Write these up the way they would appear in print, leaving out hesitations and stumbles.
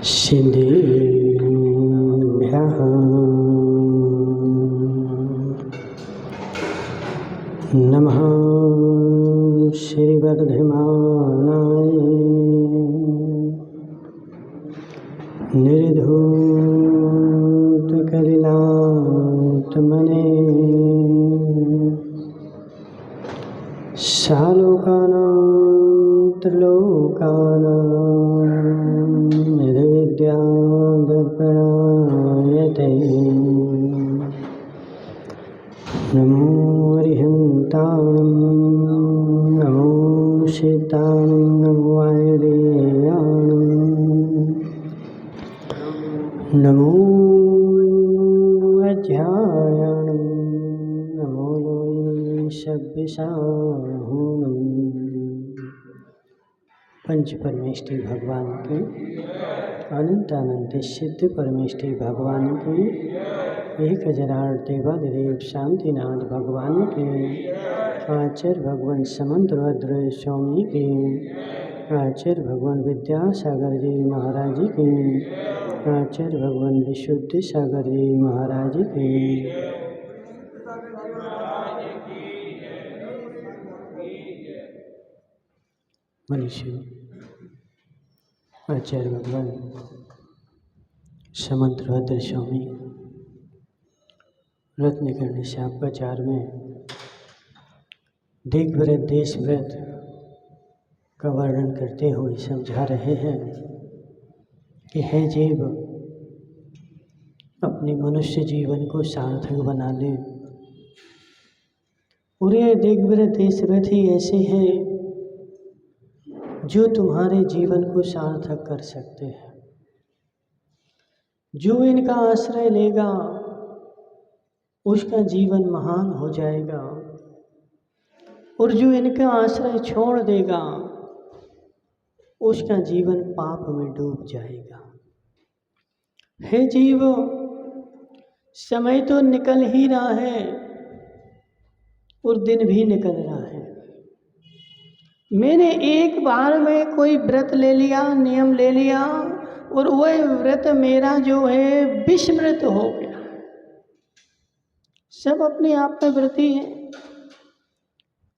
सिद्धेभ्यः नमः श्रीवर्धमानाय निर्धूतकलिलात्मने सालोकानां त्रिलोकानां निर्विद्यादर्पणायते नमो अरिहन्ताणं नमो सिद्धाणं नमो वायुदेवाणं नमो अध्यायाणं नमो लोये सभ्यसाहुणम्। पंच परमेष्ठी भगवान के अनंत अनंत सिद्ध परमेष्ठी भगवान की 1008 देवादिदेव शांतिनाथ भगवान के आचार्य भगवान समंतभद्र स्वामी के आचार्य भगवान विद्यासागर जी महाराज की आचार्य भगवान विशुद्ध सागर जी महाराज की मनुष्य आचार्य भगवान समंतभद्र स्वामी रत्नकर्णी शापाचार में दिग्व्रत देशव्रत का वर्णन करते हुए समझा रहे हैं कि हे जीव, अपने मनुष्य जीवन को सार्थक बना ले। पूरे दिग्व्रत देशव्रत ही ऐसे हैं जो तुम्हारे जीवन को सार्थक कर सकते हैं। जो इनका आश्रय लेगा उसका जीवन महान हो जाएगा, और जो इनका आश्रय छोड़ देगा उसका जीवन पाप में डूब जाएगा। हे जीव, समय तो निकल ही रहा है और दिन भी निकल रहा है। मैंने एक बार में कोई व्रत ले लिया, नियम ले लिया, और वह व्रत मेरा जो है विस्मृत हो गया। सब अपने आप में व्रती हैं।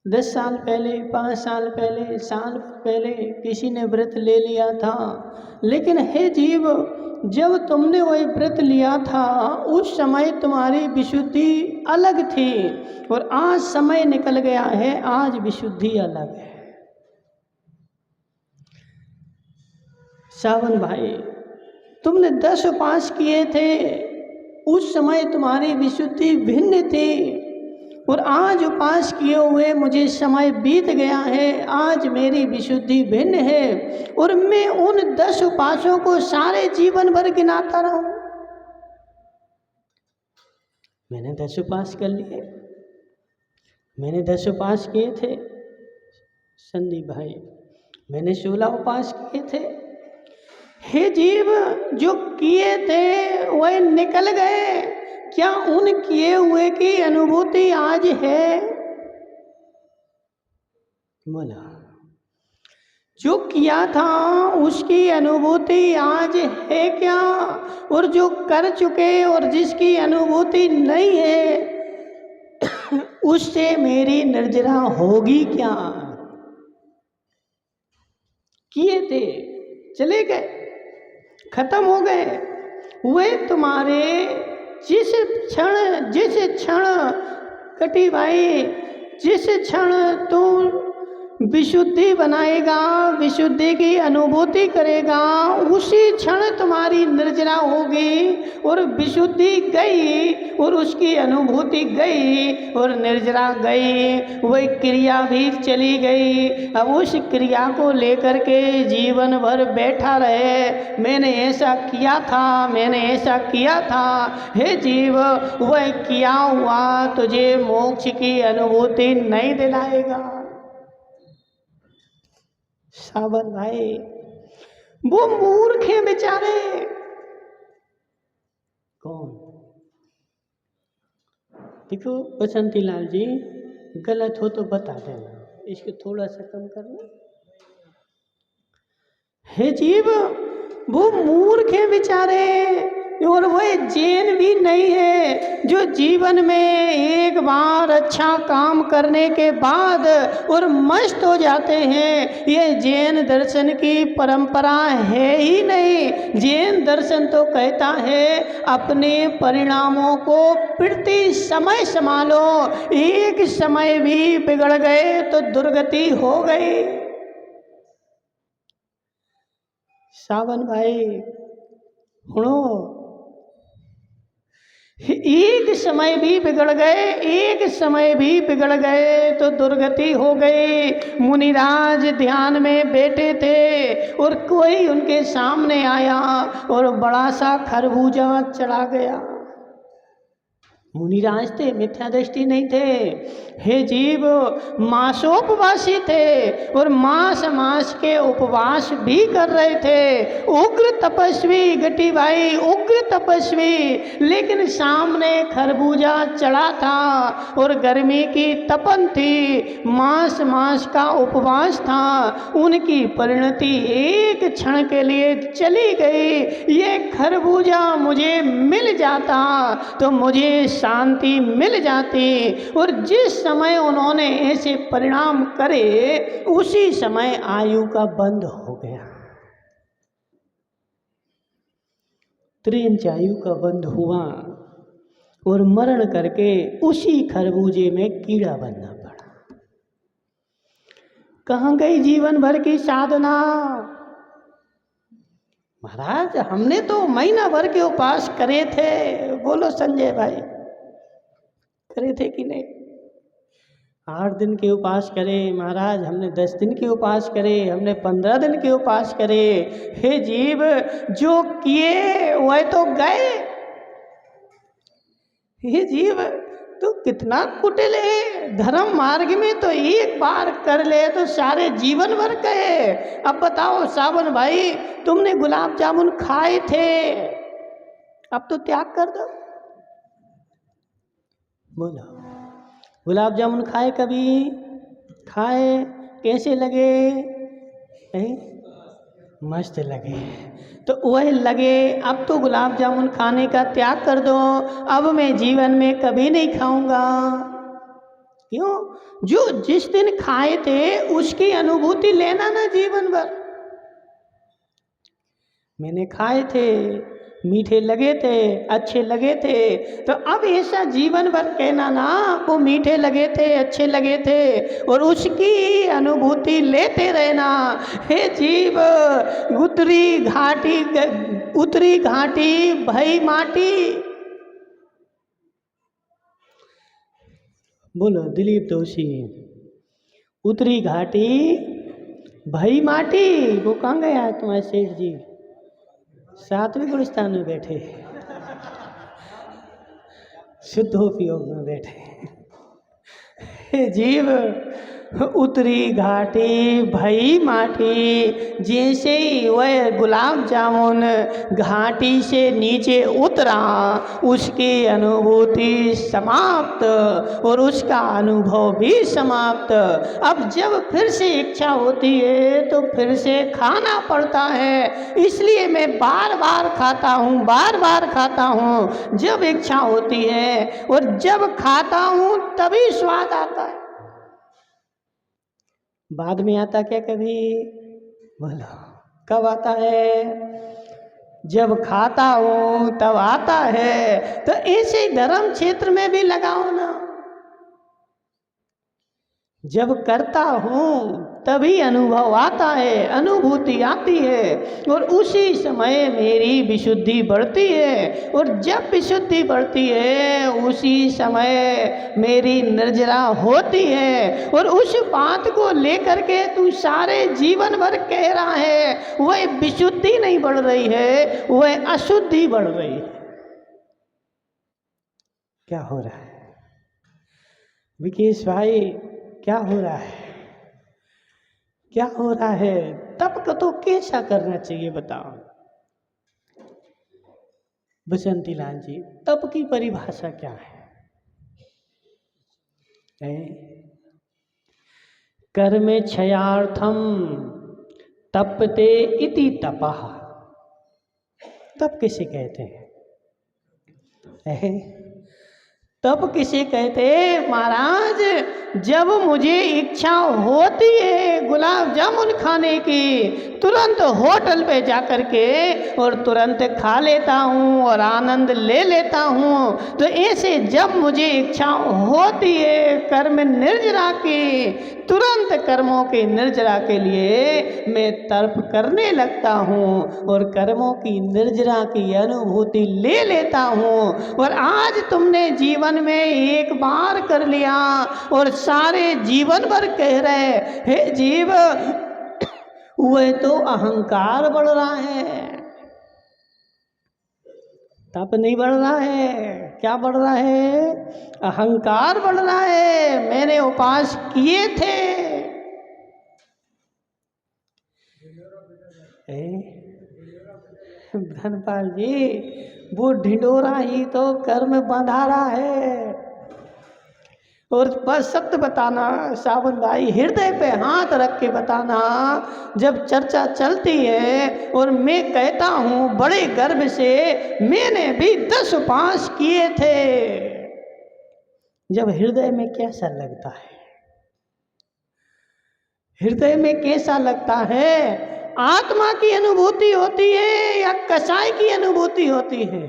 10 साल पहले, 5 साल पहले, साल पहले किसी ने व्रत ले लिया था, लेकिन हे जीव, जब तुमने वही व्रत लिया था उस समय तुम्हारी विशुद्धि अलग थी, और आज समय निकल गया है, आज विशुद्धि अलग है। सावन भाई, तुमने 10 उपास किए थे, उस समय तुम्हारी विशुद्धि भिन्न थी, और आज उपास किए हुए मुझे समय बीत गया है, आज मेरी विशुद्धि भिन्न है, और मैं उन 10 उपासों को सारे जीवन भर गिनाता रहूं। मैंने 10 उपास कर लिए, मैंने 10 उपास किए थे संदीप भाई, मैंने 16 उपास किए थे। हे जीव, जो किए थे वह निकल गए, क्या उन किए हुए की अनुभूति आज है? बोला, जो किया था उसकी अनुभूति आज है क्या? और जो कर चुके और जिसकी अनुभूति नहीं है उससे मेरी निर्जरा होगी क्या? किए थे, चले गए, खत्म हो गए। वे तुम्हारे जिस क्षण कटी भाई, जिस क्षण तुम विशुद्धि बनाएगा, विशुद्धि की अनुभूति करेगा, उसी क्षण तुम्हारी निर्जरा होगी, और विशुद्धि गई और उसकी अनुभूति गई और निर्जरा गई, वही क्रिया भी चली गई। अब उस क्रिया को लेकर के जीवन भर बैठा रहे, मैंने ऐसा किया था, मैंने ऐसा किया था। हे जीव, वह किया हुआ तुझे मोक्ष की अनुभूति नहीं दिलाएगा। सावन भाई, वो मूर्ख हैं बेचारे। कौन? देखो बसंती लाल जी, गलत हो तो बता देना, इसको थोड़ा सा कम करना। हे जीव, वो मूर्ख है बेचारे, और वो जैन भी नहीं है जो जीवन में एक बार अच्छा काम करने के बाद और मस्त हो जाते हैं। ये जैन दर्शन की परंपरा है ही नहीं। जैन दर्शन तो कहता है अपने परिणामों को प्रति समय संभालो, एक समय भी बिगड़ गए तो दुर्गति हो गई। सावन भाई सुनो, एक समय भी बिगड़ गए, एक समय भी बिगड़ गए तो दुर्गति हो गई। मुनिराज ध्यान में बैठे थे और कोई उनके सामने आया और बड़ा सा खरबूजा चढ़ा गया। मुनिराज थे, मिथ्या दृष्टि नहीं थे। हे जीव, मासोपवासी थे और मास के उपवास भी कर रहे थे। उग्र तपस्वी गटी भाई, उग्र तपस्वी, लेकिन सामने खरबूजा चढ़ा था और गर्मी की तपन थी, मास का उपवास था। उनकी परिणति एक क्षण के लिए चली गई। ये खरबूजा मुझे मिल जाता तो मुझे शांति मिल जाती, और जिस समय उन्होंने ऐसे परिणाम करे उसी समय आयु का बंद हो गया। त्रिंच आयु का बंद हुआ और मरण करके उसी खरबूजे में कीड़ा बनना पड़ा। कहाँ गई जीवन भर की साधना? महाराज हमने तो महीना भर के उपास करे थे। बोलो संजय भाई, करे थे कि नहीं? 8 दिन के उपास करे महाराज, हमने 10 दिन के उपास करे, हमने 15 दिन के उपास करे। हे जीव, जो किए वह तो गए। हे जीव, तू कितना कुटिल है। धर्म मार्ग में तो एक बार कर ले तो सारे जीवन भर गए। अब बताओ सावन भाई, तुमने गुलाब जामुन खाए थे, अब तो त्याग कर दो। बोलो, गुलाब जामुन खाए कभी? खाए, कैसे लगे? मस्त लगे। तो वही लगे, अब तो गुलाब जामुन खाने का त्याग कर दो, अब मैं जीवन में कभी नहीं खाऊंगा। क्यों? जो जिस दिन खाए थे उसकी अनुभूति लेना ना जीवन भर। मैंने खाए थे, मीठे लगे थे, अच्छे लगे थे, तो अब ऐसा जीवन भर कहना ना, वो मीठे लगे थे, अच्छे लगे थे, और उसकी अनुभूति लेते रहना। हे जीव, उतरी घाटी भई माटी। बोलो दिलीप दोषी, उतरी घाटी भई माटी। वो कहाँ गया तुम्हारे सेठ जी? 7वें गुलिस्तान में बैठे, शुद्ध उपयोग में बैठे। हे जीव, उतरी घाटी भई माटी। जैसे ही वह गुलाब जामुन घाटी से नीचे उतरा, उसकी अनुभूति समाप्त और उसका अनुभव भी समाप्त। अब जब फिर से इच्छा होती है तो फिर से खाना पड़ता है। इसलिए मैं बार बार खाता हूँ, बार बार खाता हूँ जब इच्छा होती है, और जब खाता हूँ तभी स्वाद आता है। बाद में आता क्या कभी? बोलो, कब आता है? जब खाता हूँ तब आता है। तो ऐसे धर्म क्षेत्र में भी लगाओ ना। जब करता हूँ तभी अनुभव आता है, अनुभूति आती है, और उसी समय मेरी विशुद्धि बढ़ती है, और जब विशुद्धि बढ़ती है उसी समय मेरी निर्जरा होती है। और उस बात को लेकर के तू सारे जीवन भर कह रहा है, वह विशुद्धि नहीं बढ़ रही है, वह अशुद्धि बढ़ रही है। क्या हो रहा है विकेश भाई? क्या हो रहा है? क्या हो रहा है? तप को तो कैसा करना चाहिए बताओ बसंती लाल जी? तप की परिभाषा क्या है? कर्मे क्षयार्थम तपते इति तपः। तप किसे कहते हैं? तप किसे कहते हैं महाराज? जब मुझे इच्छा होती है गुलाब जामुन खाने की, तुरंत होटल पे जाकर के और तुरंत खा लेता हूँ और आनंद ले लेता हूँ। तो ऐसे जब मुझे इच्छा होती है कर्म निर्जरा की, तुरंत कर्मों के निर्जरा के लिए मैं तर्प करने लगता हूँ और कर्मों की निर्जरा की अनुभूति ले लेता हूँ। और आज तुमने जीवन में एक बार कर लिया और सारे जीवन भर कह रहे हे जीव, वह तो अहंकार बढ़ रहा है, तप नहीं बढ़ रहा है। क्या बढ़ रहा है? अहंकार बढ़ रहा है। मैंने उपास किए थे। धनपाल जी, वो ढिंडोरा ही तो कर्म बंधा रहा है। और बस सत्य बताना सावन भाई, हृदय पे हाथ रख के बताना, जब चर्चा चलती है और मैं कहता हूँ बड़े गर्व से, मैंने भी 10 उपास किए थे, जब हृदय में कैसा लगता है? हृदय में कैसा लगता है? आत्मा की अनुभूति होती है या कसाई की अनुभूति होती है?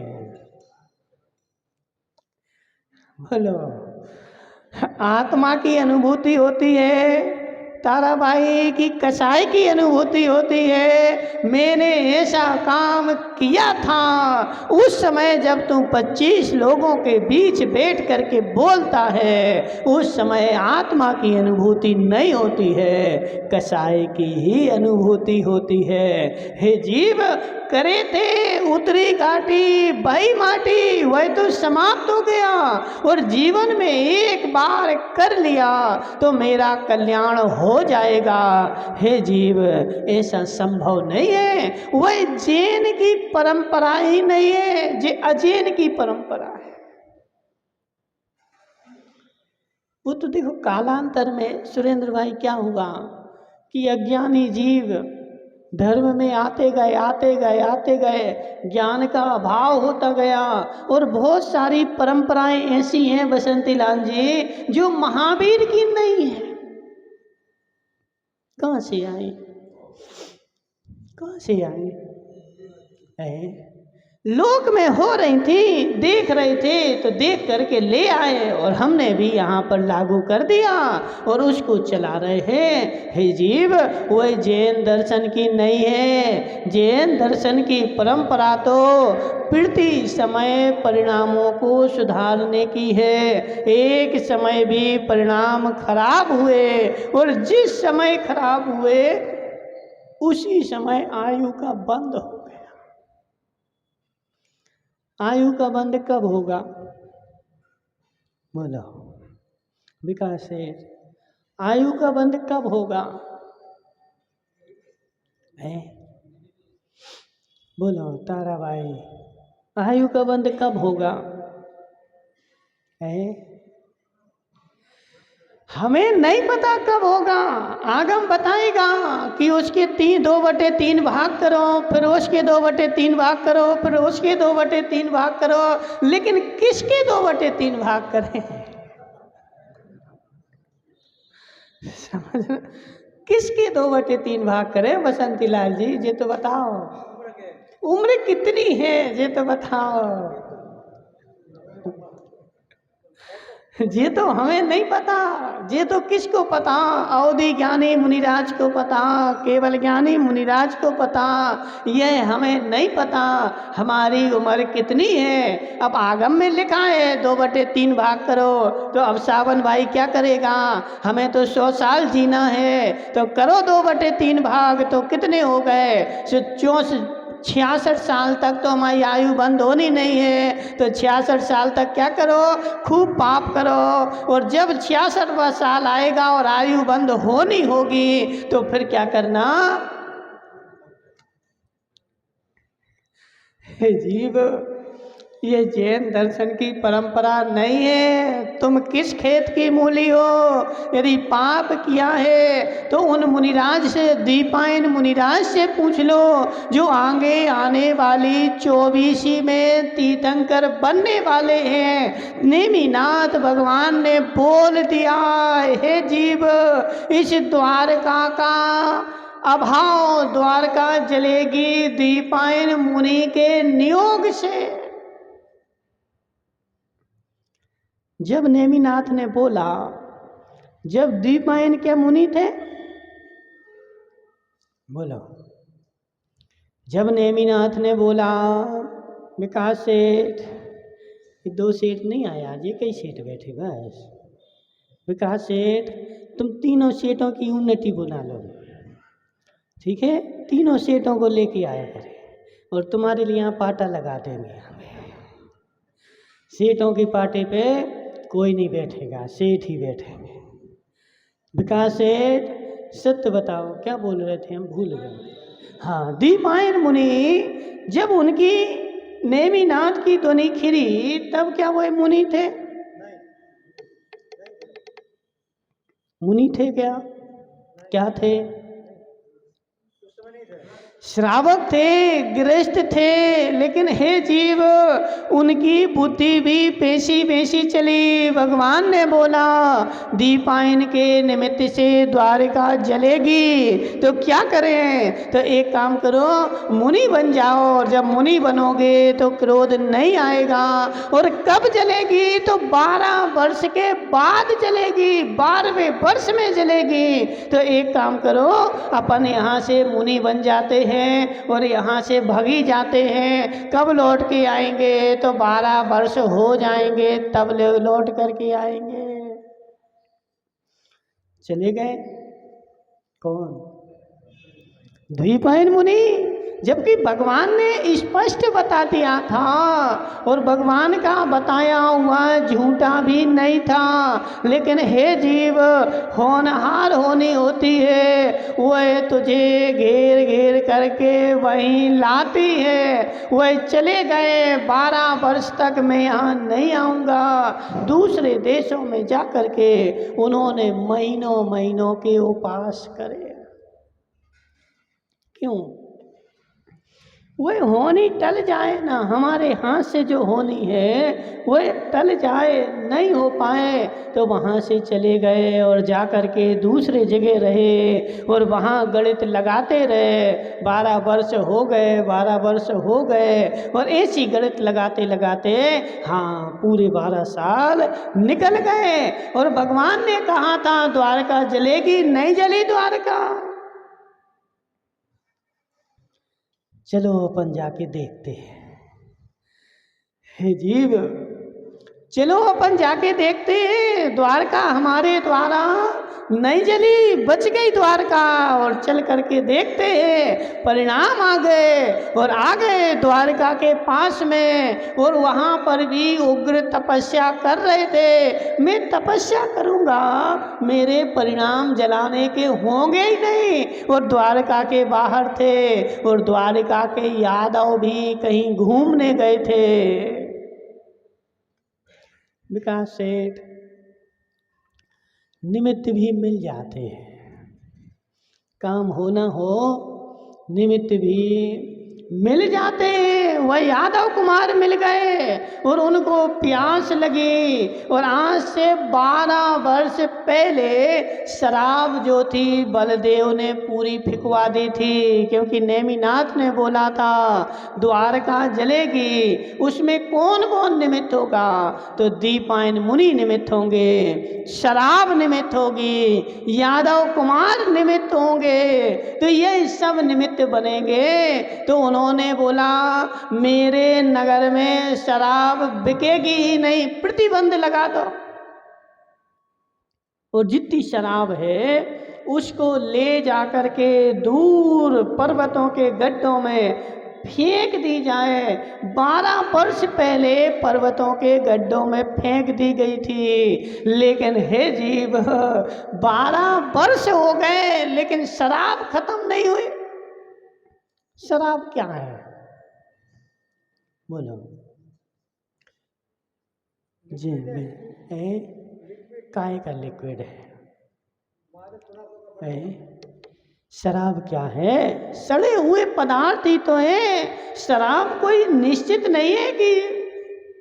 बोलो। आत्मा की अनुभूति होती है ताराबाई की कसाई की अनुभूति होती है? मैंने ऐसा काम किया था। उस समय जब तुम 25 लोगों के बीच बैठ करके बोलता है, उस समय आत्मा की अनुभूति नहीं होती है, कसाई की ही अनुभूति होती है। हे जीव, करे थे उतरी घाटी बही माटी, वह तो समाप्त हो गया। और जीवन में एक बार कर लिया तो मेरा कल्याण हो जाएगा। हे जीव, ऐसा संभव नहीं है। वह जैन की परंपरा ही नहीं है, ये अजैन की परंपरा है। वो तो देखो कालांतर में सुरेंद्र भाई क्या हुआ कि अज्ञानी जीव धर्म में आते गए, ज्ञान का अभाव होता गया। और बहुत सारी परंपराएं ऐसी हैं बसंती लाल जी जो महावीर की नहीं है। कहाँ से आई? लोक में हो रही थी, देख रहे थे तो देख करके ले आए और हमने भी यहाँ पर लागू कर दिया और उसको चला रहे हैं। हे जीव, वह जैन दर्शन की नहीं है। जैन दर्शन की परंपरा तो पीड़ती समय परिणामों को सुधारने की है। एक समय भी परिणाम खराब हुए और जिस समय खराब हुए उसी समय आयु का बंद हो गया। आयु का बंद कब होगा? बोलो विकास से, आयु का बंद कब होगा? है बोलो ताराबाई, आयु का बंद कब होगा? है हमें नहीं पता कब होगा। आगम बताएगा कि उसके 2/3 भाग करो, फिर उसके 2/3 भाग करो, फिर उसके 2/3 भाग करो। लेकिन किसके 2/3 भाग करें? समझ, किसके 2/3 भाग करें बसंती लाल जी? ये तो बताओ। उम्र कितनी है ये तो बताओ। ये तो हमें नहीं पता। ये तो किसको पता? अवधि ज्ञानी मुनिराज को पता, केवल ज्ञानी मुनिराज को पता। यह हमें नहीं पता हमारी उम्र कितनी है। अब आगम में लिखा है 2/3 भाग करो, तो अब सावन भाई क्या करेगा? हमें तो 100 साल जीना है, तो करो 2/3 भाग। तो कितने हो गए? 66 साल तक तो हमारी आयु बंद होनी नहीं है। तो 66 साल तक क्या करो? खूब पाप करो। और जब 66वां साल आएगा और आयु बंद होनी होगी तो फिर क्या करना? हे जीव, ये जैन दर्शन की परंपरा नहीं है। तुम किस खेत की मूली हो? यदि पाप किया है तो उन मुनिराज से, दीपायन मुनिराज से पूछ लो, जो आगे आने वाली 24 में तीर्थंकर बनने वाले हैं। नेमिनाथ भगवान ने बोल दिया, हे जीव, इस द्वारका का अभाव, द्वारका जलेगी दीपायन मुनि के नियोग से। जब नेमिनाथ ने बोला, जब दीपायन क्या मुनि थे? बोलो। जब नेमिनाथ ने बोला, विकास सेठ, 2 सेठ नहीं आया आज, ये कई सेठ बैठे बस। विकास सेठ, तुम तीनों सेठों की उन्नति बुला लो, ठीक है? तीनों सेठों को लेके आया करें और तुम्हारे लिए यहाँ पाटा लगा देंगे। सेठों की पाटे पे कोई नहीं बैठेगा, सेठ ही बैठेंगे। विकास सेठ, सत्य बताओ, क्या बोल रहे थे, हम भूल गए। हाँ, दीपायन मुनि, जब उनकी नेमिनाथ की ध्वनि खिरी, तब क्या वो मुनि थे? मुनि थे क्या? क्या थे? श्रावक थे, गृहस्थ थे। लेकिन हे जीव, उनकी बुद्धि भी पेशी पेशी चली। भगवान ने बोला, दीपायन के निमित्त से द्वारिका जलेगी, तो क्या करें? तो एक काम करो, मुनि बन जाओ। और जब मुनि बनोगे तो क्रोध नहीं आएगा। और कब जलेगी? तो 12 वर्ष के बाद जलेगी, 12वें वर्ष में जलेगी। तो एक काम करो, अपन यहाँ से मुनि बन जाते हैं और यहाँ से भगी जाते हैं। कब लौट के आएंगे? तो 12 वर्ष हो जाएंगे, तब लौट करके आएंगे। चले गए। कौन? दीपायन मुनि। जबकि भगवान ने स्पष्ट बता दिया था और भगवान का बताया हुआ झूठा भी नहीं था। लेकिन हे जीव, होनहार होनी होती है, वह तुझे घेर घेर करके वहीं लाती है। वह चले गए, 12 वर्ष तक मैं यहाँ नहीं आऊँगा। दूसरे देशों में जा कर के उन्होंने महीनों महीनों के उपवास करे। क्यों? वह होनी टल जाए ना, हमारे हाथ से जो होनी है वह टल जाए, नहीं हो पाए तो वहाँ से चले गए और जा कर के दूसरे जगह रहे और वहाँ गणित लगाते रहे। 12 वर्ष हो गए, 12 वर्ष हो गए और ऐसी गणित लगाते लगाते हाँ पूरे 12 साल निकल गए। और भगवान ने कहा था द्वारका जलेगी, नहीं जली द्वारका। चलो अपन जाके देखते हैं। हे जीव, चलो अपन जाके देखते हैं। द्वारका हमारे द्वारा नहीं जली, बच गई द्वारका। और चल करके देखते हैं। परिणाम आ गए और आ गए द्वारका के पास में और वहाँ पर भी उग्र तपस्या कर रहे थे। मैं तपस्या करूँगा, मेरे परिणाम जलाने के होंगे ही नहीं। और द्वारका के बाहर थे और द्वारका के यादव भी कहीं घूमने गए थे। विकास सेठ, निमित्त भी मिल जाते हैं। काम होना हो, निमित्त भी मिल जाते हैं। वह यादव कुमार मिल गए और उनको प्यास लगी। और आज से 12 वर्ष पहले शराब जो थी बलदेव ने पूरी फिकवा दी थी, क्योंकि नेमिनाथ ने बोला था द्वारका जलेगी। उसमें कौन कौन निमित्त होगा? तो दीपायन मुनि निमित्त होंगे, शराब निमित्त होगी, यादव कुमार निमित्त होंगे। तो ये सब निमित्त बनेंगे। तो उन्होंने बोला मेरे नगर में शराब बिकेगी ही नहीं, प्रतिबंध लगा दो। और जितनी शराब है उसको ले जाकर के दूर पर्वतों के गड्ढों में फेंक दी जाए। 12 वर्ष पहले पर्वतों के गड्ढों में फेंक दी गई थी। लेकिन हे जीव, 12 वर्ष हो गए लेकिन शराब खत्म नहीं हुई। शराब क्या है? बोलो। जी काय का लिक्विड है? शराब क्या है? सड़े हुए पदार्थ ही तो है। शराब कोई निश्चित नहीं है कि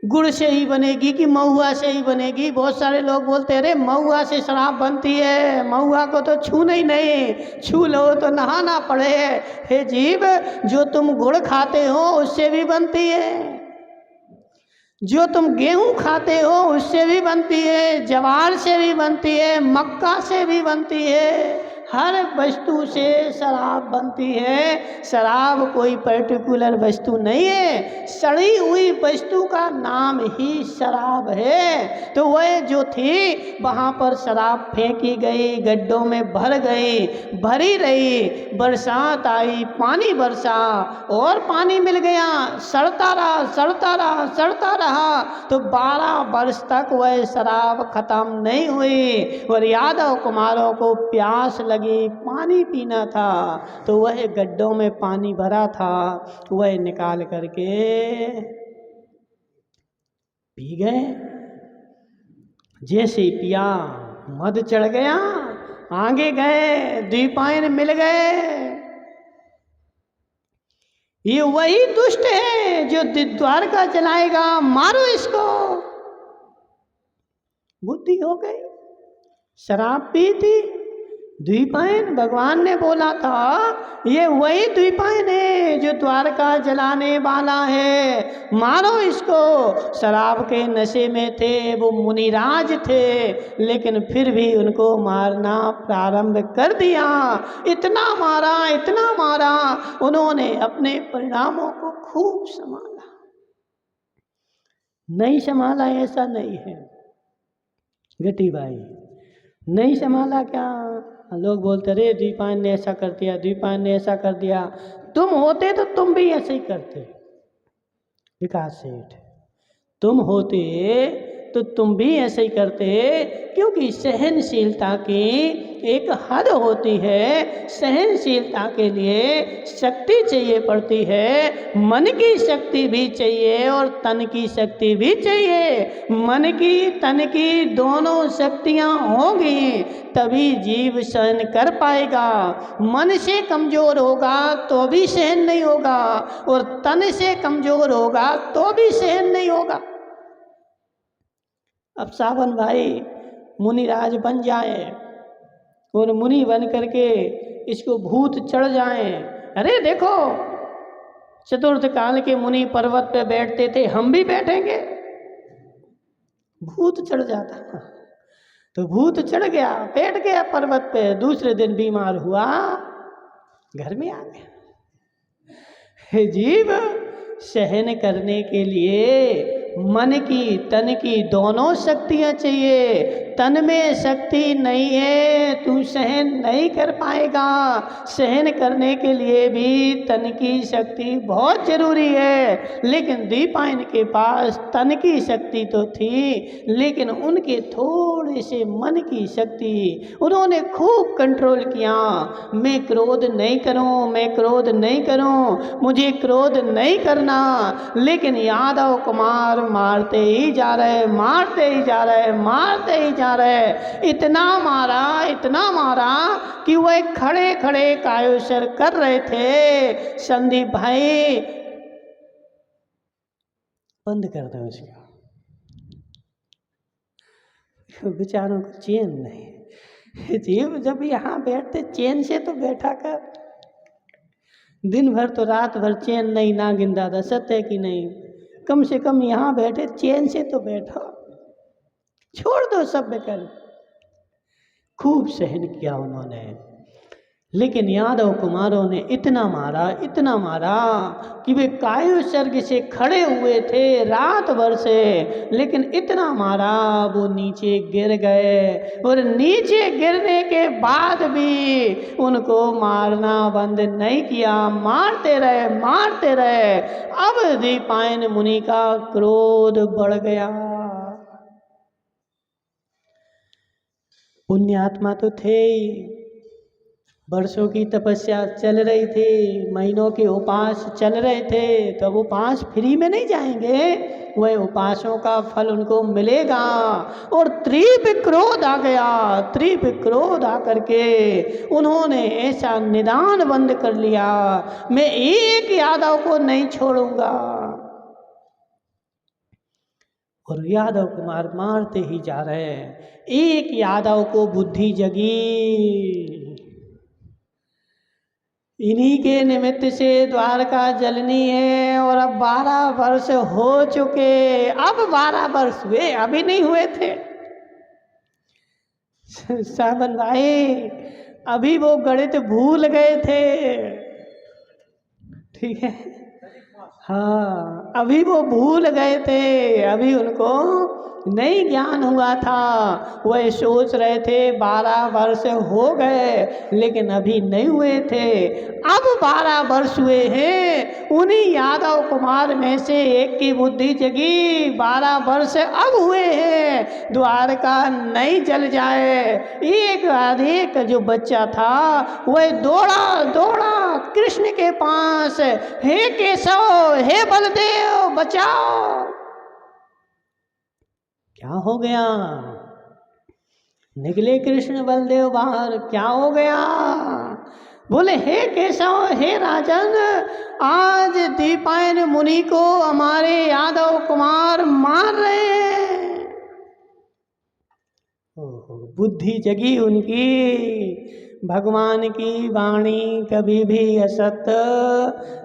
गुड़ से ही बनेगी कि महुआ से ही बनेगी। बहुत सारे लोग बोलते हैं अरे महुआ से शराब बनती है, महुआ को तो छूना ही नहीं, छू लो तो नहाना पड़े। हे जीव, जो तुम गुड़ खाते हो उससे भी बनती है, जो तुम गेहूं खाते हो उससे भी बनती है, ज्वार से भी बनती है, मक्का से भी बनती है, हर वस्तु से शराब बनती है। शराब कोई पर्टिकुलर वस्तु नहीं है, सड़ी हुई वस्तु का नाम ही शराब है। तो वह जो थी वहाँ पर शराब फेंकी गई, गड्ढों में भर गई, भरी रही, बरसात आई, पानी बरसा और पानी मिल गया, सड़ता रहा सड़ता रहा सड़ता रहा, तो 12 वर्ष तक वह शराब खत्म नहीं हुई। और यादव कुमारों को प्यास लगी, पानी पीना था, तो वह गड्ढों में पानी भरा था, वह निकाल करके पी गए। जैसे ही पिया मद चढ़ गया, आगे गए, द्वीपायन मिल गए। ये वही दुष्ट है जो द्वारका जलाएगा, मारो इसको। बुद्धि हो गई, शराब पी थी। द्वीपायन भगवान ने बोला था ये वही द्वीपायन है जो द्वारका जलाने वाला है, मारो इसको। शराब के नशे में थे, वो मुनिराज थे, लेकिन फिर भी उनको मारना प्रारंभ कर दिया। इतना मारा, उन्होंने अपने परिणामों को खूब संभाला। नहीं संभाला ऐसा नहीं है गटी भाई, नहीं संभाला क्या? लोग बोलते रे द्वीपायन ने ऐसा कर दिया, द्वीपायन ने ऐसा कर दिया। तुम होते तो तुम भी ऐसे ही करते विकास सेठ, तुम होते तो तुम भी ऐसे ही करते, क्योंकि सहनशीलता की एक हद होती है। सहनशीलता के लिए शक्ति चाहिए पड़ती है, मन की शक्ति भी चाहिए और तन की शक्ति भी चाहिए। मन की तन की दोनों शक्तियाँ होंगी तभी जीव सहन कर पाएगा। मन से कमजोर होगा तो भी सहन नहीं होगा, और तन से कमजोर होगा तो भी सहन नहीं होगा। अब सावन भाई मुनिराज बन जाए और मुनि बन करके इसको भूत चढ़ जाए। अरे देखो, चतुर्थ काल के मुनि पर्वत पे बैठते थे, हम भी बैठेंगे। भूत चढ़ जाता, तो भूत चढ़ गया, बैठ गया पर्वत पे, दूसरे दिन बीमार हुआ, घर में आ गया। हे जीव, सहन करने के लिए मन की तन की दोनों शक्तियाँ चाहिए। तन में शक्ति नहीं है, तू सहन नहीं कर पाएगा। सहन करने के लिए भी तन की शक्ति बहुत जरूरी है। लेकिन द्वीपायन के पास तन की शक्ति तो थी, लेकिन उनके थोड़े से मन की शक्ति उन्होंने खूब कंट्रोल किया। मैं क्रोध नहीं करूं, मैं क्रोध नहीं करूं, मुझे क्रोध नहीं करना। लेकिन यादव कुमार मारते ही जा रहे, मारते ही जा रहे, मारते ही जा रहे। इतना मारा कि वह खड़े खड़े कायोसर कर रहे थे। संदीप भाई बंद कर दो इसको, बेचारों को चैन नहीं। जीव जब यहाँ बैठते चैन से तो बैठा कर, दिन भर तो रात भर चैन नहीं ना गिंदा था, सत्य है कि नहीं? कम से कम यहाँ बैठे चैन से तो बैठो, छोड़ दो सब बेकर। खूब सहन किया उन्होंने, लेकिन यादव कुमारों ने इतना मारा कि वे कायु सर्ग से खड़े हुए थे रात भर से, लेकिन इतना मारा वो नीचे गिर गए। और नीचे गिरने के बाद भी उनको मारना बंद नहीं किया, मारते रहे। अब द्वीपायन मुनि का क्रोध बढ़ गया। पुण्यात्मा तो थे ही, वर्षों की तपस्या चल रही थी, महीनों के उपास चल रहे थे, तो अब उपास फ्री में नहीं जाएंगे, वह उपासों का फल उनको मिलेगा। और तीव्र क्रोध आ गया, तीव्र क्रोध आकर के उन्होंने ऐसा निदान बंद कर लिया, मैं एक यादव को नहीं छोड़ूंगा। और यादव कुमार मारते ही जा रहे हैं। एक यादव को बुद्धि जगी, इन्हीं के निमित्त से द्वारका जलनी है। और अब 12 वर्ष हो चुके, अब 12 वर्ष हुए, अभी नहीं हुए थे सावन भाई, अभी वो गणित भूल गए थे, ठीक है, हाँ अभी वो भूल गए थे, अभी उनको नहीं ज्ञान हुआ था। वह सोच रहे थे 12 वर्ष हो गए लेकिन अभी नहीं हुए थे, अब 12 वर्ष हुए हैं। उन्हीं यादव कुमार में से एक की बुद्धि जगी, 12 वर्ष अब हुए हैं, द्वारका नहीं जल जाए। एक बाद एक जो बच्चा था वह दौड़ा दौड़ा कृष्ण के पास, हे केशव, हे बलदेव बचाओ। क्या हो गया? निकले कृष्ण बलदेव बाहर, क्या हो गया? बोले हे केशव, हे राजन, आज दीपायन मुनि को हमारे यादव कुमार मार रहे हैं। बुद्धि जगी उनकी। भगवान की वाणी कभी भी असत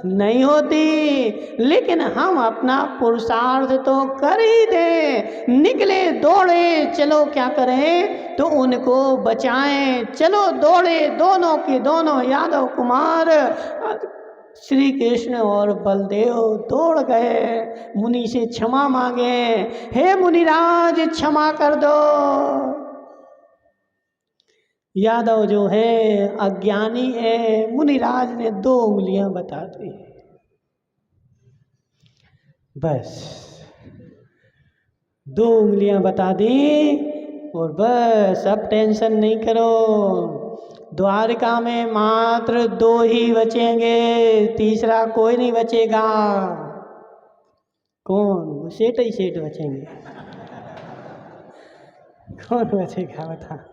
नहीं होती, लेकिन हम अपना पुरुषार्थ तो कर ही दें। निकले दौड़े, चलो क्या करें तो उनको बचाएं, चलो दौड़े दोनों के दोनों यादव कुमार, श्री कृष्ण और बलदेव दौड़ गए, मुनि से क्षमा मांगे, हे मुनिराज क्षमा कर दो। यादव जो है अज्ञानी है, मुनिराज ने 2 उंगलियां बता दी, बस 2 उंगलियां बता दी और बस अब टेंशन नहीं करो, द्वारका में मात्र 2 ही बचेंगे, तीसरा कोई नहीं बचेगा। कौन? सेठ ही सेठ बचेंगे। कौन बचेगा बता?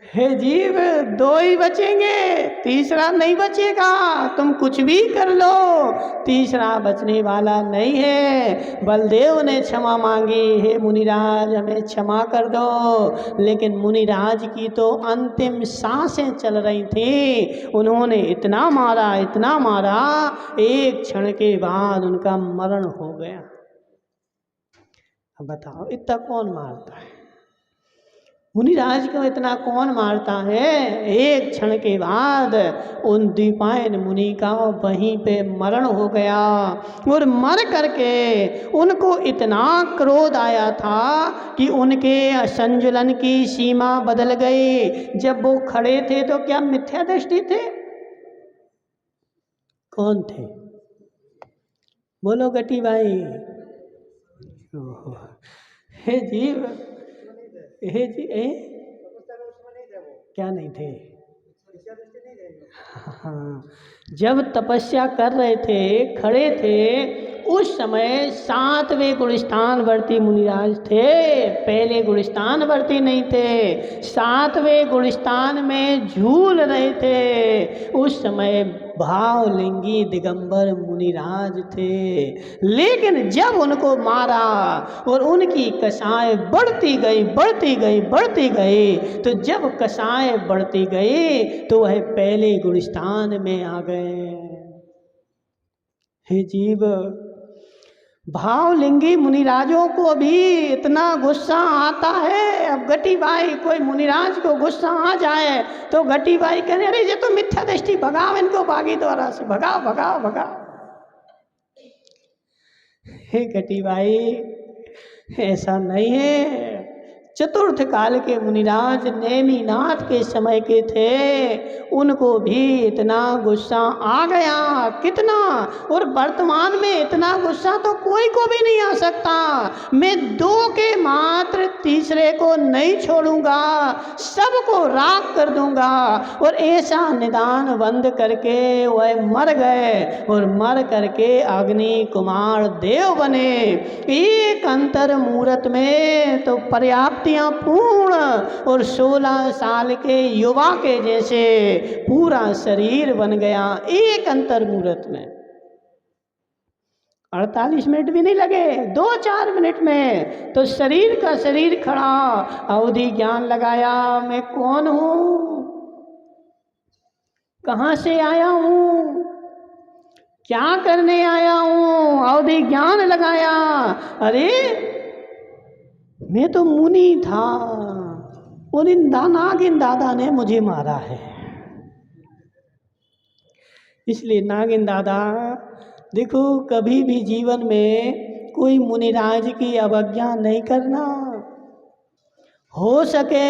हे जीव, 2 ही बचेंगे, तीसरा नहीं बचेगा, तुम कुछ भी कर लो, तीसरा बचने वाला नहीं है। बलदेव ने क्षमा मांगी, हे मुनिराज हमें क्षमा कर दो, लेकिन मुनिराज की तो अंतिम सांसें चल रही थी, उन्होंने इतना मारा इतना मारा, एक क्षण के बाद उनका मरण हो गया। अब बताओ इतना कौन मारता है? मुनिराज को इतना कौन मारता है? एक क्षण के बाद उन दीपायन मुनि का वहीं पे मरण हो गया। और मर करके उनको इतना क्रोध आया था कि उनके संजुलन की सीमा बदल गई। जब वो खड़े थे तो क्या मिथ्या दृष्टि थे? कौन थे? बोलो गटी भाई। हे जीव, हे जी, क्या नहीं थे? हाँ, जब तपस्या कर रहे थे, खड़े थे, उस समय 7वें गुणस्थानवर्ती मुनिराज थे, पहले गुणस्थानवर्ती नहीं थे, 7वें गुणस्थान में झूल रहे थे। उस समय भावलिंगी दिगंबर मुनिराज थे, लेकिन जब उनको मारा और उनकी कसाय बढ़ती गई बढ़ती गई बढ़ती गई, तो जब कसाय बढ़ती गई तो वह पहले गुणस्थान में आ गए। हे जीव, भावलिंगी मुनिराजों को भी इतना गुस्सा आता है। अब गटी भाई, कोई मुनिराज को गुस्सा आ जाए तो गटी भाई कहने, अरे ये तो मिथ्या दृष्टि, भगाओ इनको बागी द्वारा से, भगाओ भगाओ भगाओ। हे गटी भाई, ऐसा नहीं है, चतुर्थ काल के मुनिराज नेमिनाथ के समय के थे, उनको भी इतना गुस्सा आ गया। कितना, और वर्तमान में इतना गुस्सा तो कोई को भी नहीं आ सकता। मैं दो के मात्र तीसरे को नहीं छोड़ूंगा, सबको राख कर दूंगा। और ऐसा निदान बंद करके वह मर गए और मर करके अग्नि कुमार देव बने। एक अंतर मूर्त में तो पर्याप्तियां पूर्ण, और 16 साल के युवा के जैसे पूरा शरीर बन गया एक अंतर मूर्त में। 48 मिनट भी नहीं लगे, 2-4 मिनट में तो शरीर का शरीर खड़ा। अवधि ज्ञान लगाया, मैं कौन हूं, कहां से आया हूं, क्या करने आया हूं। अवधि ज्ञान लगाया, अरे मैं तो मुनि था, मुनि नागिन दादा ने मुझे मारा है। इसलिए नागिन दादा देखो, कभी भी जीवन में कोई मुनिराज की अवज्ञा नहीं करना। हो सके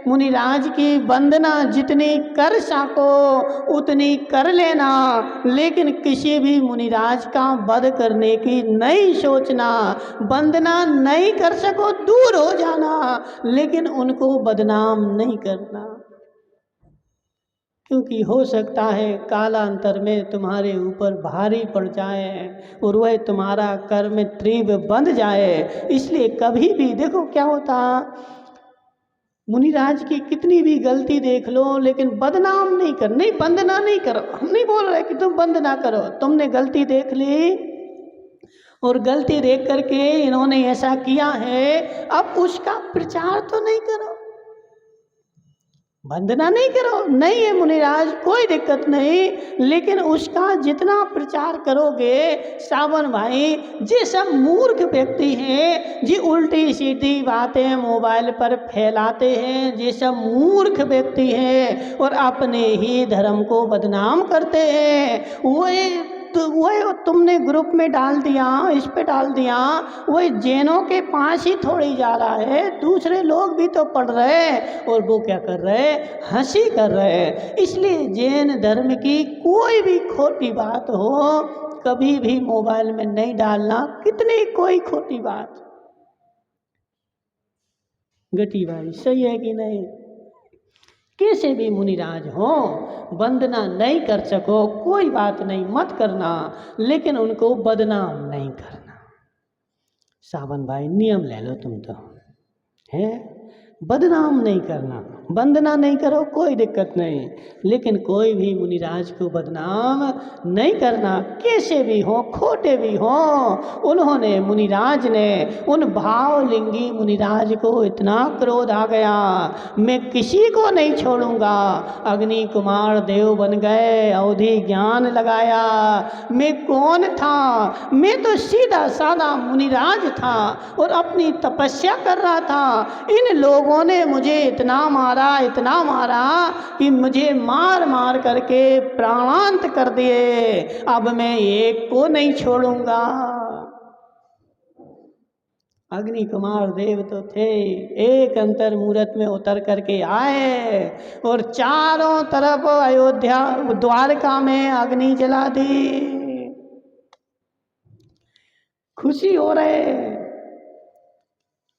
मुनिराज की वंदना जितनी कर सको उतनी कर लेना, लेकिन किसी भी मुनिराज का वध करने की नहीं सोचना। वंदना नहीं कर सको दूर हो जाना, लेकिन उनको बदनाम नहीं करना, क्योंकि हो सकता है कालांतर में तुम्हारे ऊपर भारी पड़ जाए और वह तुम्हारा कर्म तीव्र बंध जाए। इसलिए कभी भी देखो क्या होता, मुनिराज की कितनी भी गलती देख लो, लेकिन बदनाम नहीं कर, नहीं वंदना नहीं करो। हम नहीं बोल रहे कि तुम वंदना करो, तुमने गलती देख ली और गलती देख करके इन्होंने ऐसा किया है, अब उसका प्रचार तो नहीं करो, वंदना नहीं करो। नहीं है मुनिराज, कोई दिक्कत नहीं, लेकिन उसका जितना प्रचार करोगे, सावन भाई जी सब मूर्ख व्यक्ति हैं, जी उल्टी सीधी बातें मोबाइल पर फैलाते हैं, जी सब मूर्ख व्यक्ति हैं और अपने ही धर्म को बदनाम करते हैं। वही तुमने ग्रुप में डाल दिया, इस पे डाल दिया, वही जैनों के पास ही थोड़ी जा रहा है, दूसरे लोग भी तो पढ़ रहे हैं और वो क्या कर रहे हैं, हंसी कर रहे हैं। इसलिए जैन धर्म की कोई भी खोटी बात हो कभी भी मोबाइल में नहीं डालना, कितनी कोई खोटी बात। गटी भाई सही है कि नहीं? कैसे भी मुनिराज हो, वंदना नहीं कर सको कोई बात नहीं, मत करना, लेकिन उनको बदनाम नहीं करना। सावन भाई नियम ले लो तुम तो, है बदनाम नहीं करना, वंदना नहीं करो कोई दिक्कत नहीं, लेकिन कोई भी मुनिराज को बदनाम नहीं करना, कैसे भी हो, खोटे भी हो। उन्होंने मुनिराज ने, उन भावलिंगी मुनिराज को इतना क्रोध आ गया, मैं किसी को नहीं छोड़ूंगा। अग्नि कुमार देव बन गए, अवधि ज्ञान लगाया। मैं कौन था? मैं तो सीधा साधा मुनिराज था और अपनी तपस्या कर रहा था। इन लोगों ने मुझे इतना मारा कि मुझे मार मार करके प्राणांत कर दिए। अब मैं एक को नहीं छोड़ूंगा। अग्नि कुमार देव तो थे, एक अंतर मूर्त में उतर करके आए और चारों तरफ अयोध्या द्वारका में अग्नि जला दी। खुशी हो रहे,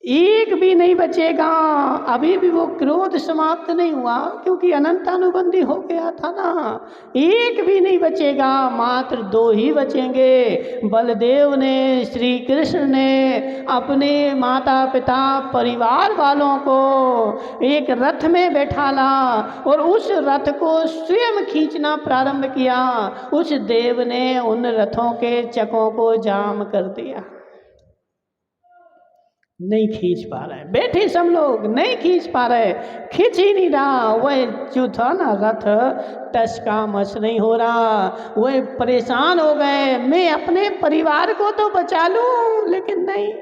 एक भी नहीं बचेगा। अभी भी वो क्रोध समाप्त नहीं हुआ, क्योंकि अनंतानुबंधी हो गया था ना। एक भी नहीं बचेगा, मात्र 2 ही बचेंगे। बलदेव ने, श्री कृष्ण ने अपने माता पिता परिवार वालों को एक रथ में बैठाला और उस रथ को स्वयं खींचना प्रारंभ किया। उस देव ने उन रथों के चकों को जाम कर दिया, नहीं खींच पा रहे, बैठे सब लोग नहीं खींच पा रहे, खींच ही नहीं रहा। वह जो था ना रथ, टस का मस नहीं हो रहा, वह परेशान हो गए। मैं अपने परिवार को तो बचा लूं, लेकिन नहीं।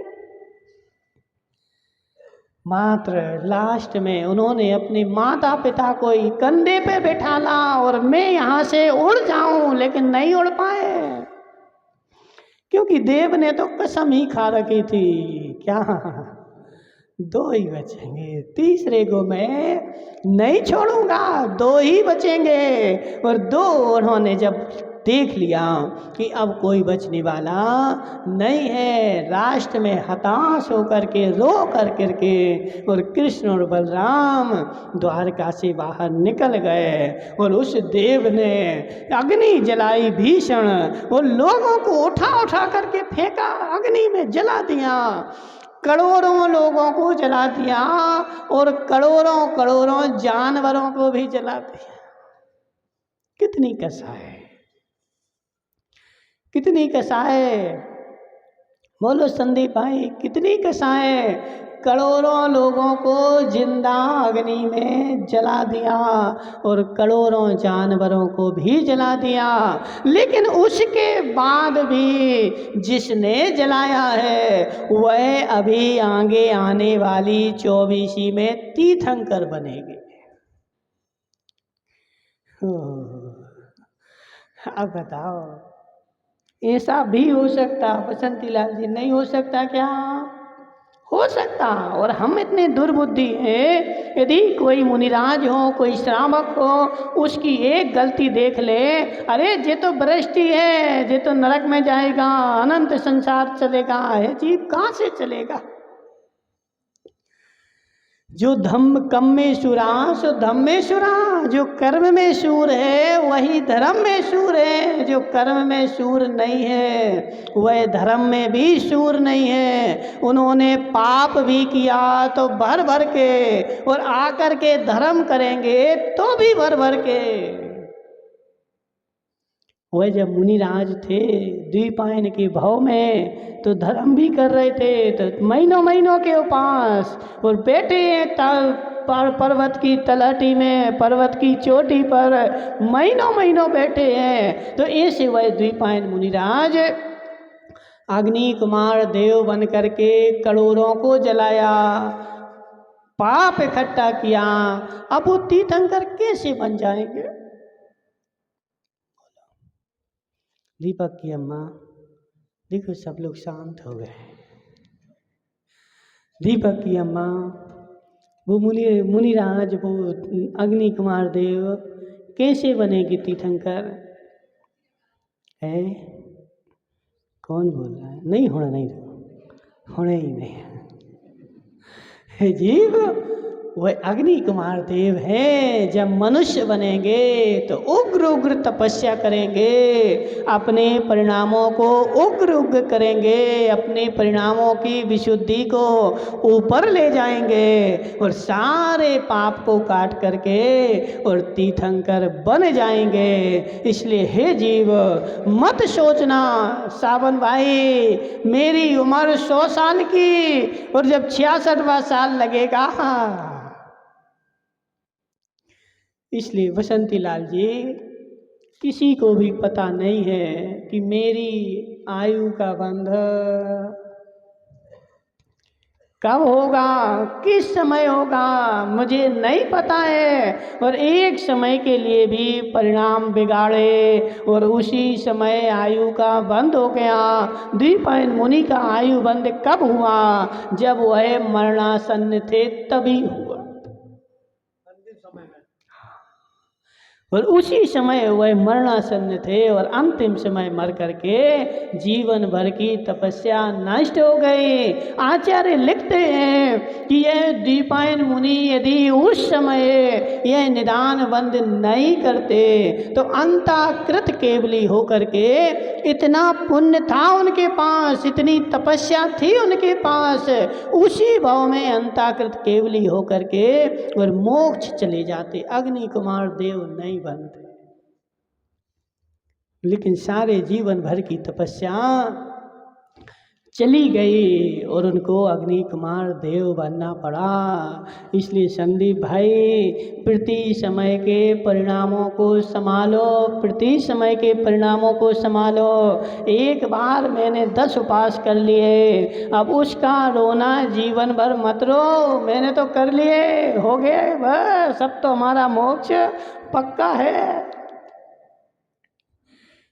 मात्र लास्ट में उन्होंने अपने माता पिता को ही कंधे पे बैठाला और मैं यहाँ से उड़ जाऊं, लेकिन नहीं उड़ पाए, क्योंकि देव ने तो कसम ही खा रखी थी। क्या? 2 ही बचेंगे, तीसरे को मैं नहीं छोड़ूंगा, 2 ही बचेंगे। और 2 उन्होंने जब देख लिया कि अब कोई बचने वाला नहीं है, राष्ट्र में हताश होकर के रो करके और कृष्ण और बलराम द्वारका से बाहर निकल गए। और उस देव ने अग्नि जलाई भीषण, और लोगों को उठा करके फेंका, अग्नि में जला दिया, करोड़ों लोगों को जला दिया और करोड़ों जानवरों को भी जला दिया। कितनी कसाई, कितनी कसाई, बोलो संदीप भाई, कितनी कसाई। करोड़ों लोगों को जिंदा अग्नि में जला दिया और करोड़ों जानवरों को भी जला दिया। लेकिन उसके बाद भी जिसने जलाया है वह अभी आगे आने वाली 24वीं में तीर्थंकर बनेगी। अब बताओ, ऐसा भी हो सकता बसंती लाल जी? नहीं हो सकता क्या? हो सकता। और हम इतने दुर्बुद्धि हैं, यदि कोई मुनिराज हो, कोई श्रावक हो, उसकी एक गलती देख ले, अरे ये तो भ्रष्टी है, ये तो नरक में जाएगा, अनंत संसार चलेगा, है जीव कहाँ से चलेगा? जो धम्म कम में शुरा सो धम्म में शुरा, जो कर्म में शूर है वही धर्म में शूर है, जो कर्म में शूर नहीं है वह धर्म में भी शूर नहीं है। उन्होंने पाप भी किया तो भर भर के, और आकर के धर्म करेंगे तो भी भर भर के। वह जब मुनिराज थे द्वीपायन के भाव में तो धर्म भी कर रहे थे, तो महीनों के उपास, और बैठे पर्वत की तलहटी में, पर्वत की चोटी पर महीनों बैठे हैं। तो ऐसे वह द्वीपायन मुनिराज अग्नि कुमार देव बन करके करोड़ों को जलाया, पाप इकट्ठा किया। अब वो तीर्थंकर कैसे बन जाएंगे? दीपक की अम्मा देखो, सब लोग शांत हो गए। दीपक की अम्मा, वो मुनिराज, वो अग्नि कुमार देव कैसे बनेगी तीर्थंकर? है कौन बोल रहा है? नहीं होना, नहीं होना ही नहीं है जीव। वह अग्नि कुमार देव है, जब मनुष्य बनेंगे तो उग्र तपस्या करेंगे, अपने परिणामों को उग्र करेंगे, अपने परिणामों की विशुद्धि को ऊपर ले जाएंगे और सारे पाप को काट करके और तीर्थंकर बन जाएंगे। इसलिए हे जीव, मत सोचना सावन भाई मेरी उम्र 100 साल की और जब 66वां साल लगेगा। इसलिए बसंती लाल जी, किसी को भी पता नहीं है कि मेरी आयु का बंध कब होगा, किस समय होगा, मुझे नहीं पता है। और एक समय के लिए भी परिणाम बिगाड़े और उसी समय आयु का बंद हो गया। द्वीपायन मुनि का आयु बंद कब हुआ? जब वह मरणासन्न थे तभी हुआ। और उसी समय वह मरणासन्न थे और अंतिम समय मर करके जीवन भर की तपस्या नष्ट हो गई। आचार्य लिखते हैं कि यह द्वीपायन मुनि यदि उस समय यह निदान बंद नहीं करते तो अंताकृत केवली होकर के, इतना पुण्य था उनके पास, इतनी तपस्या थी उनके पास, उसी भाव में अंताकृत केवली होकर के और मोक्ष चले जाते, अग्नि कुमार देव नहीं बनते। लेकिन सारे जीवन भर की तपस्या चली गई और उनको अग्नि कुमार देव बनना पड़ा। इसलिए संदीप भाई, प्रति समय के परिणामों को संभालो, प्रति समय के परिणामों को संभालो। एक बार मैंने 10 उपास कर लिए, अब उसका रोना जीवन भर मत रो। मैंने तो कर लिए, हो गए, बस अब तो हमारा मोक्ष पक्का है।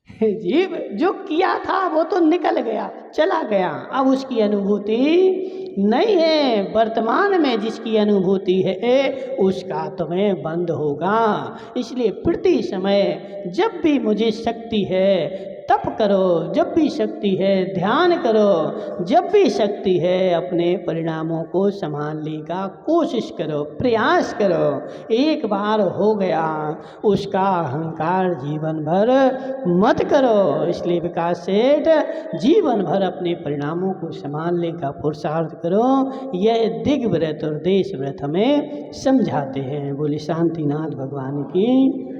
जीव जो किया था वो तो निकल गया, चला गया, अब उसकी अनुभूति नहीं है। वर्तमान में जिसकी अनुभूति है उसका तुम्हें बंद होगा। इसलिए प्रति समय जब भी मुझे शक्ति है तप करो, जब भी शक्ति है ध्यान करो, जब भी शक्ति है अपने परिणामों को संभालने का कोशिश करो, प्रयास करो। एक बार हो गया उसका अहंकार जीवन भर मत करो। इसलिए विकास सेठ जीवन भर अपने परिणामों को संभालने का पुरुषार्थ करो। यह दिग्व्रत और देश व्रत हमें समझाते हैं। बोली शांतिनाथ भगवान की।